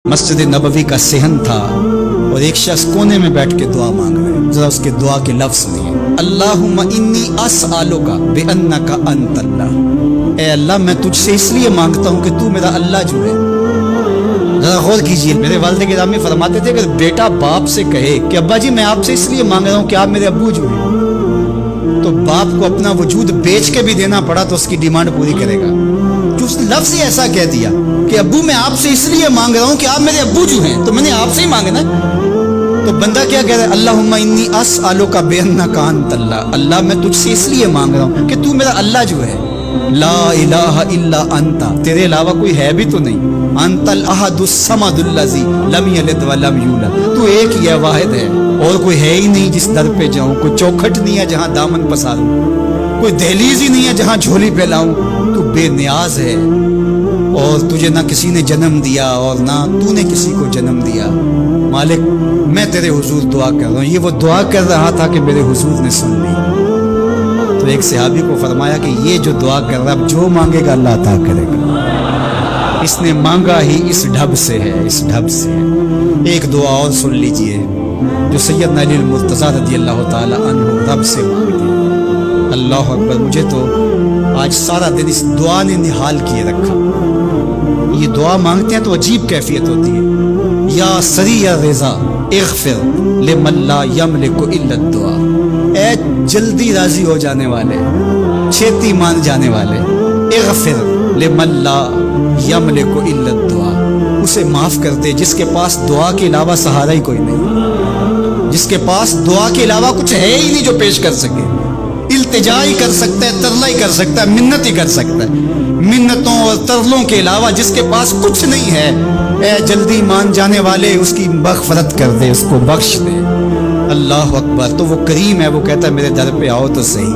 मस्जिद नबवी का सेहन था और एक शख्स कोने में बैठ के दुआ मांग रहे हैं। जरा उसके दुआ के लफ्ज सुनिए। अल्लाहुम्मा इन्नी अस्अलुका बिअन्नका अंतल्लाह। ए अल्लाह, मैं तुझसे इसलिए मांगता हूँ कि तू मेरा अल्लाह जो है। जरा गौर कीजिए, मेरे वालिद गिरामी फरमाते थे कि बेटा बाप से कहे कि अब्बा जी मैं आपसे इसलिए मांग रहा हूँ कि आप मेरे अब्बू जो हैं, तो बाप को अपना वजूद बेच के भी देना पड़ा तो उसकी डिमांड पूरी करेगा। जो उसने लफ्ज ही ऐसा कह दिया कि अब्बू मैं आपसे इसलिए मांग रहा हूँ कि आप मेरे अब्बू जो हैं, तो मैंने आपसे ही मांगना। तो बंदा क्या कह रहा है? अल्लाहुम्मा इन्नी अस्अलुका बिअन्नका अंतल्लाह। अल्लाह मैं तुझसे इसलिए मांग रहा हूँ कि तू मेरा अल्लाह जो है। ला इलाहा इल्ला अंता, तेरे अलावा कोई है भी तो नहीं। अंतल अहदुस समदुल्लज़ी लम यलिद व लम यूलद, तू एक ही है, वाहिद है, और कोई है ही नहीं जिस दर पे जाऊं। कोई चौखट नहीं है जहां दामन पसारूं, कोई दहलीज ही नहीं है जहां झोली फैलाऊं। तू बेनियाज है और तुझे ना किसी ने जन्म दिया और ना तूने किसी को जन्म दिया। मालिक मैं तेरे हुजूर दुआ कर रहा हूँ। ये वो दुआ कर रहा था कि मेरे हुजूर ने सुन ली। तो एक सहाबी को फरमाया कि ये जो दुआ कर रहा है, जो मांगेगा अल्लाह अता करेगा। इसने मांगा ही इस ढब से है, इस ढब से है। एक दुआ और सुन लीजिए जो सैयदना अली मुर्तज़ा रज़ियल्लाहु ताला अन्हु रब से मांगते। अल्लाह अकबर, मुझे तो आज सारा दिन इस दुआ ने निहाल किए रखा। ये दुआ मांगते हैं तो अजीब कैफियत होती है। या सरिया रिज़ा इग़फ़िर लिमन ला यमलिकु इल्ला दुआ। ए जल्दी राजी हो जाने वाले, छेती मान जाने वाले, इग़फ़िर लिमन ला यमलिकु इल्ला दुआ, उसे माफ कर दे जिसके पास दुआ के अलावा सहारा ही कोई नहीं, जिसके पास दुआ के अलावा कुछ है ही नहीं जो पेश कर सके। इल्तिजा ही कर सकता है, तरला ही कर सकता है, मिन्नत ही कर सकता है। मिन्नतों और तरलों के अलावा जिसके पास कुछ नहीं है, ए जल्दी मान जाने वाले, उसकी मग़फ़रत कर दे, उसको बख्श दे। अल्लाह अकबर। तो वो करीम है, वो कहता है मेरे दर पे आओ तो सही,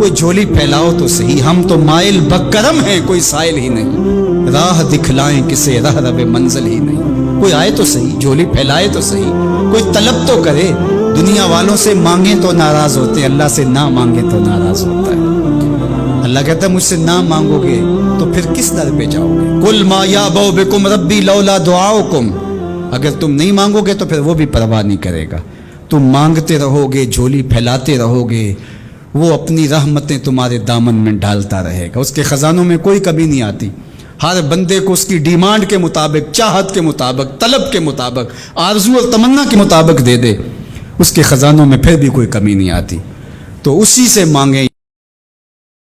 कोई झोली फैलाओ तो सही। हम तो माइल बकरम हैं, कोई साइल ही नहीं। राह दिखलाएं किसे, राह रबे मंजिल ही नहीं। कोई आए तो सही, झोली फैलाए तो सही, कोई तलब तो करे। दुनिया वालों से मांगे तो नाराज होते, अल्लाह से ना मांगे तो नाराज होता है। अल्लाह कहता है मुझसे ना मांगोगे तो फिर किस दर पे जाओगे? कुल मा याबउ बिकुम रब्बी लौला दुआउकुम। अगर तुम नहीं मांगोगे तो फिर वो भी परवाह नहीं करेगा। तुम मांगते रहोगे, झोली फैलाते रहोगे, वो अपनी रहमतें तुम्हारे दामन में डालता रहेगा। उसके खजानों में कोई कमी नहीं आती। हर बंदे को उसकी डिमांड के मुताबिक, चाहत के मुताबिक, तलब के मुताबिक, आरजू और तमन्ना के मुताबिक दे दे। उसके खजानों में फिर भी कोई कमी नहीं आती। तो उसी से मांगे।